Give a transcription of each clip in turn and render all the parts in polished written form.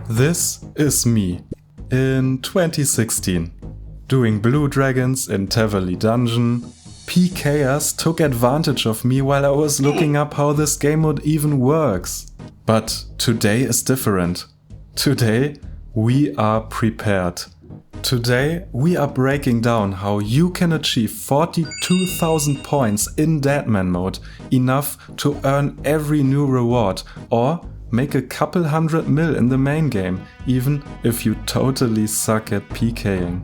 This is me in 2016. Doing Blue Dragons in Teverly Dungeon, PKers took advantage of me while I was looking up how this game mode even works. But today is different. Today we are prepared. Today we are breaking down how you can achieve 42,000 points in Deadman mode, enough to earn every new reward or make a couple hundred mil in the main game, even if you totally suck at PKing.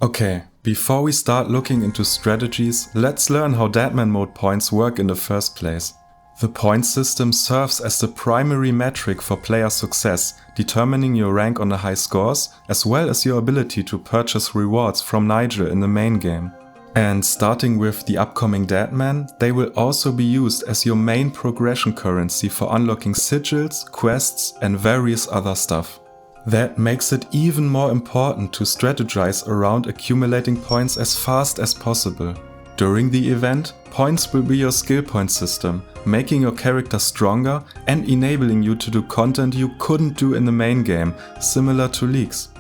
Okay, before we start looking into strategies, let's learn how Deadman mode points work in the first place. The point system serves as the primary metric for player success, determining your rank on the high scores, as well as your ability to purchase rewards from Nigel in the main game. And starting with the upcoming Deadman, they will also be used as your main progression currency for unlocking sigils, quests and various other stuff. That makes it even more important to strategize around accumulating points as fast as possible. During the event, points will be your skill point system, making your character stronger and enabling you to do content you couldn't do in the main game, similar to leagues.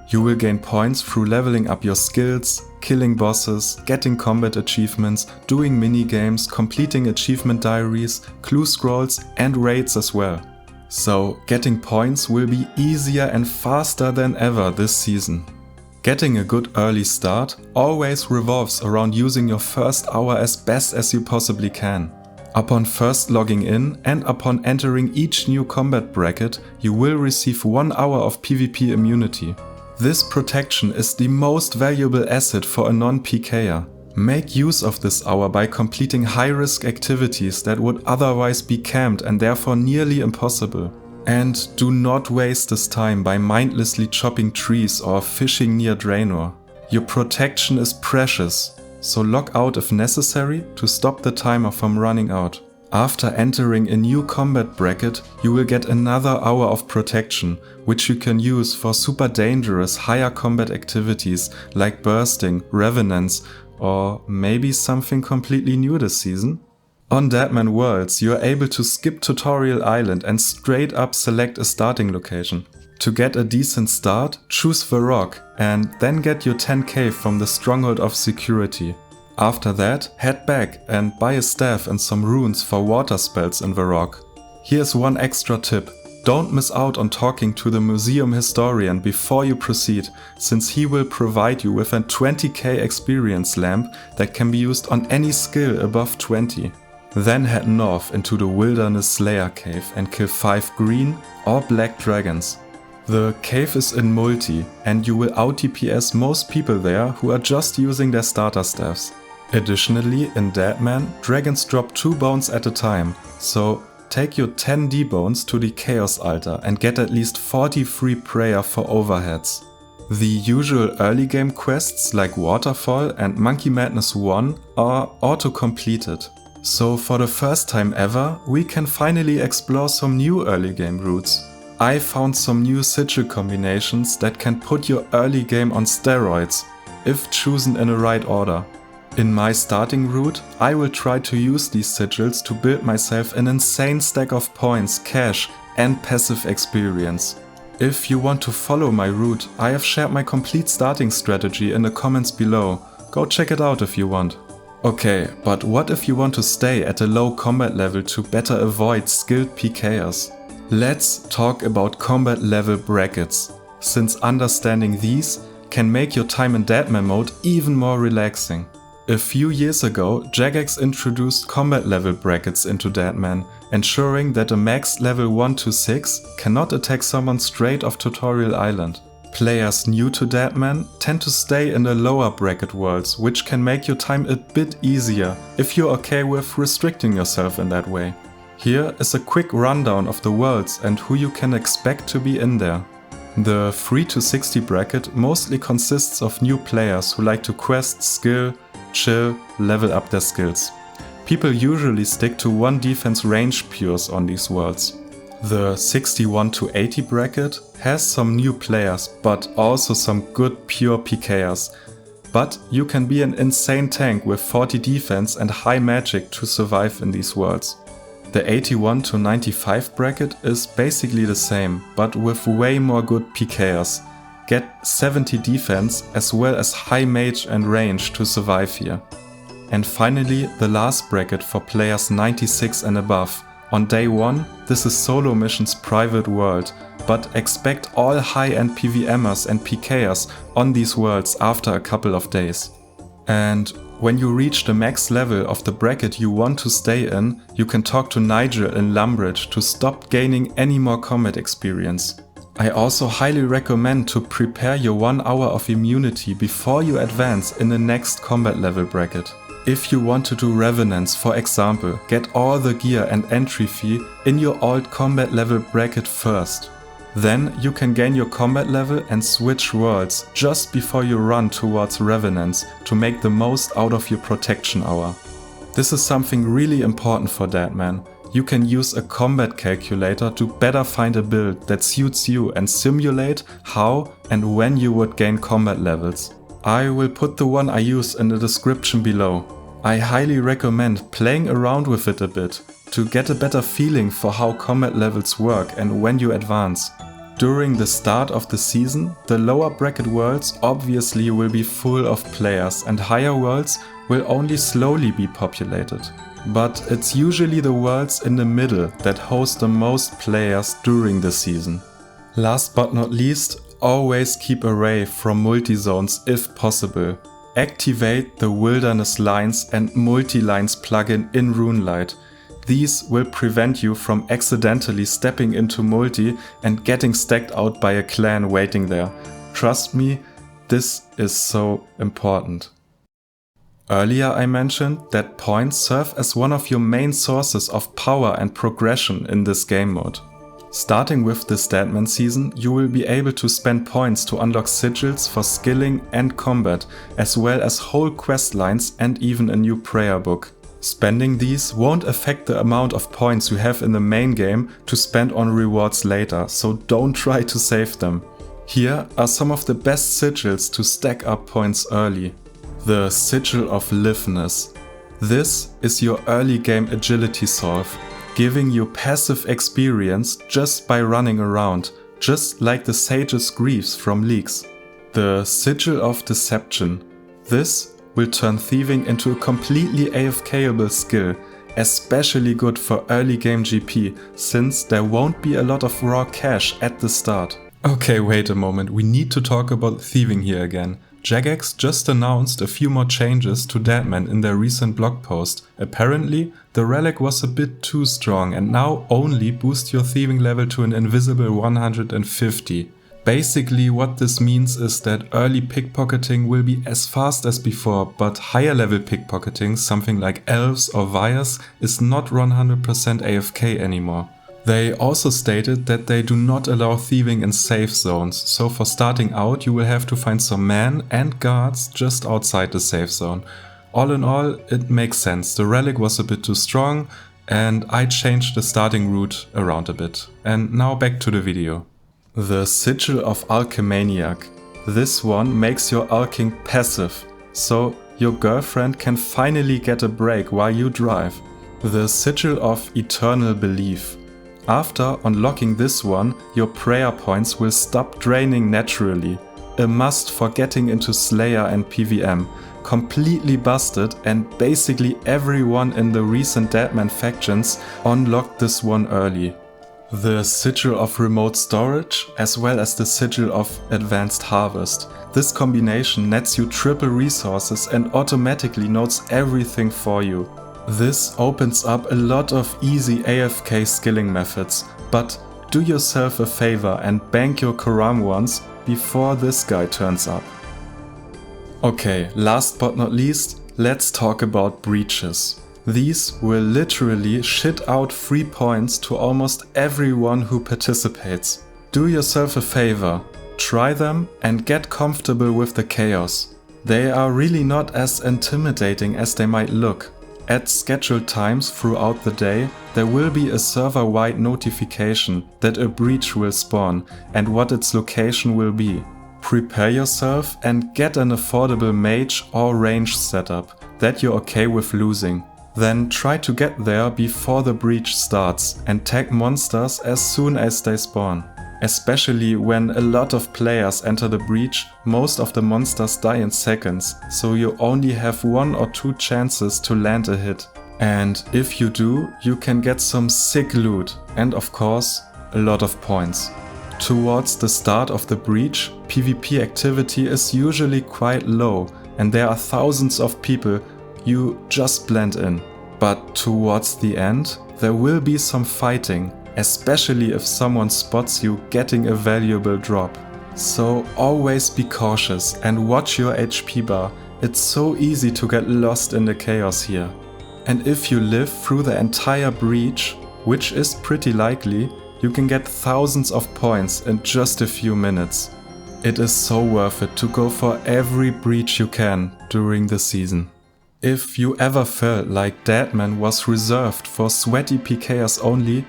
You will gain points through leveling up your skills, killing bosses, getting combat achievements, doing minigames, completing achievement diaries, clue scrolls and raids as well. So getting points will be easier and faster than ever this season. Getting a good early start always revolves around using your first hour as best as you possibly can. Upon first logging in and upon entering each new combat bracket, you will receive 1 hour of PvP immunity. This protection is the most valuable asset for a non-PKer. Make use of this hour by completing high-risk activities that would otherwise be camped and therefore nearly impossible. And do not waste this time by mindlessly chopping trees or fishing near Draenor. Your protection is precious, so log out if necessary to stop the timer from running out. After entering a new combat bracket, you will get another hour of protection, which you can use for super dangerous higher combat activities like bursting, revenants, or maybe something completely new this season. On Deadman Worlds, you are able to skip Tutorial Island and straight up select a starting location. To get a decent start, choose the rock and then get your 10k from the Stronghold of Security. After that, head back and buy a staff and some runes for water spells in the rock. Here's one extra tip. Don't miss out on talking to the museum historian before you proceed, since he will provide you with a 20k experience lamp that can be used on any skill above 20. Then head north into the Wilderness Slayer cave and kill 5 green or black dragons. The cave is in multi and you will out-DPS most people there who are just using their starter staffs. Additionally, in Deadman, dragons drop 2 bones at a time, so take your 10 D-bones to the Chaos Altar and get at least 43 prayer for overheads. The usual early game quests like Waterfall and Monkey Madness 1 are auto-completed. So for the first time ever, we can finally explore some new early game routes. I found some new sigil combinations that can put your early game on steroids, if chosen in the right order. In my starting route, I will try to use these sigils to build myself an insane stack of points, cash and passive experience. If you want to follow my route, I have shared my complete starting strategy in the comments below. Go check it out if you want. Okay, but what if you want to stay at a low combat level to better avoid skilled PKers? Let's talk about combat level brackets, since understanding these can make your time in Deadman mode even more relaxing. A few years ago, Jagex introduced combat level brackets into Deadman, ensuring that a max level 1 to 6 cannot attack someone straight off Tutorial Island. Players new to Deadman tend to stay in the lower bracket worlds, which can make your time a bit easier if you're okay with restricting yourself in that way. Here is a quick rundown of the worlds and who you can expect to be in there. The 3 to 60 bracket mostly consists of new players who like to quest, skill, chill, level up their skills. People usually stick to 1 defense range pures on these worlds. The 61 to 80 bracket has some new players, but also some good pure PKers. But you can be an insane tank with 40 defense and high magic to survive in these worlds. The 81 to 95 bracket is basically the same, but with way more good PKers. Get 70 defense as well as high mage and range to survive here. And finally, the last bracket for players 96 and above. On day 1, this is Solo Mission's private world, but expect all high-end PVMers and PKers on these worlds after a couple of days. And when you reach the max level of the bracket you want to stay in, you can talk to Nigel in Lumbridge to stop gaining any more combat experience. I also highly recommend to prepare your 1 hour of immunity before you advance in the next combat level bracket. If you want to do Revenants, for example, get all the gear and entry fee in your old combat level bracket first. Then you can gain your combat level and switch worlds just before you run towards Revenants to make the most out of your protection hour. This is something really important for Deadman. You can use a combat calculator to better find a build that suits you and simulate how and when you would gain combat levels. I will put the one I use in the description below. I highly recommend playing around with it a bit to get a better feeling for how combat levels work and when you advance. During the start of the season, the lower bracket worlds obviously will be full of players and higher worlds will only slowly be populated. But it's usually the worlds in the middle that host the most players during the season. Last but not least, always keep away from multi-zones if possible. Activate the Wilderness Lines and Multi-Lines plugin in RuneLight. These will prevent you from accidentally stepping into multi and getting stacked out by a clan waiting there. Trust me, this is so important. Earlier I mentioned that points serve as one of your main sources of power and progression in this game mode. Starting with this Deadman season, you will be able to spend points to unlock sigils for skilling and combat, as well as whole quest lines and even a new prayer book. Spending these won't affect the amount of points you have in the main game to spend on rewards later, so don't try to save them. Here are some of the best sigils to stack up points early. The Sigil of Liveness. This is your early game agility solve, giving you passive experience just by running around, just like the Sage's Greaves from Leagues. The Sigil of Deception. This will turn thieving into a completely AFKable skill, especially good for early game GP, since there won't be a lot of raw cash at the start. Okay, wait a moment, we need to talk about thieving here again. Jagex just announced a few more changes to Deadman in their recent blog post. Apparently, the relic was a bit too strong and now only boosts your thieving level to an invisible 150. Basically what this means is that early pickpocketing will be as fast as before, but higher level pickpocketing, something like elves or Vyres, is not 100% AFK anymore. They also stated that they do not allow thieving in safe zones, so for starting out you will have to find some men and guards just outside the safe zone. All in all, it makes sense. The relic was a bit too strong and I changed the starting route around a bit. And now back to the video. The Sigil of Alchemaniac. This one makes your alching passive, so your girlfriend can finally get a break while you drive. The Sigil of Eternal Belief. After unlocking this one, your prayer points will stop draining naturally. A must for getting into Slayer and PVM. Completely busted, and basically everyone in the recent Deadman factions unlocked this one early. The Sigil of Remote Storage, as well as the Sigil of Advanced Harvest. This combination nets you triple resources and automatically notes everything for you. This opens up a lot of easy AFK skilling methods, but do yourself a favor and bank your Karam ones before this guy turns up. Okay, last but not least, let's talk about breaches. These will literally shit out free points to almost everyone who participates. Do yourself a favor, try them and get comfortable with the chaos. They are really not as intimidating as they might look. At scheduled times throughout the day, there will be a server-wide notification that a breach will spawn and what its location will be. Prepare yourself and get an affordable mage or range setup that you're okay with losing. then try to get there before the breach starts and tag monsters as soon as they spawn. Especially when a lot of players enter the breach, most of the monsters die in seconds, so you only have 1 or 2 chances to land a hit. And if you do, you can get some sick loot and of course, a lot of points. Towards the start of the breach, PvP activity is usually quite low and there are thousands of people, you just blend in. But towards the end, there will be some fighting, especially if someone spots you getting a valuable drop. So always be cautious and watch your HP bar, it's so easy to get lost in the chaos here. And if you live through the entire breach, which is pretty likely, you can get thousands of points in just a few minutes. It is so worth it to go for every breach you can during the season. If you ever felt like Deadman was reserved for sweaty PKers only,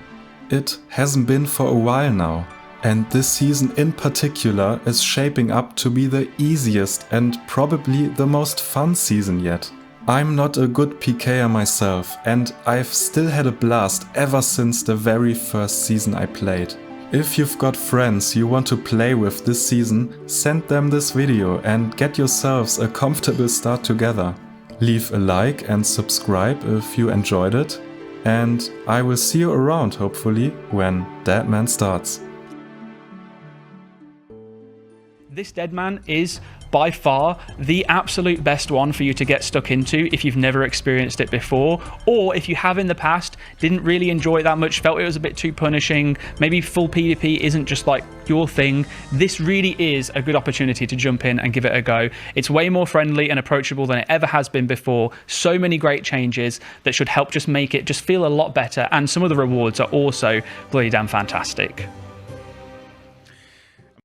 it hasn't been for a while now. And this season in particular is shaping up to be the easiest and probably the most fun season yet. I'm not a good PKer myself and I've still had a blast ever since the very first season I played. If you've got friends you want to play with this season, send them this video and get yourselves a comfortable start together. Leave a like and subscribe if you enjoyed it, and I will see you around hopefully when Deadman starts. This Deadman is by far the absolute best one for you to get stuck into if you've never experienced it before, or if you have in the past, didn't really enjoy it that much, felt it was a bit too punishing, maybe full PvP isn't just like your thing. This really is a good opportunity to jump in and give it a go. It's way more friendly and approachable than it ever has been before. So many great changes that should help just make it just feel a lot better, and some of the rewards are also bloody damn fantastic.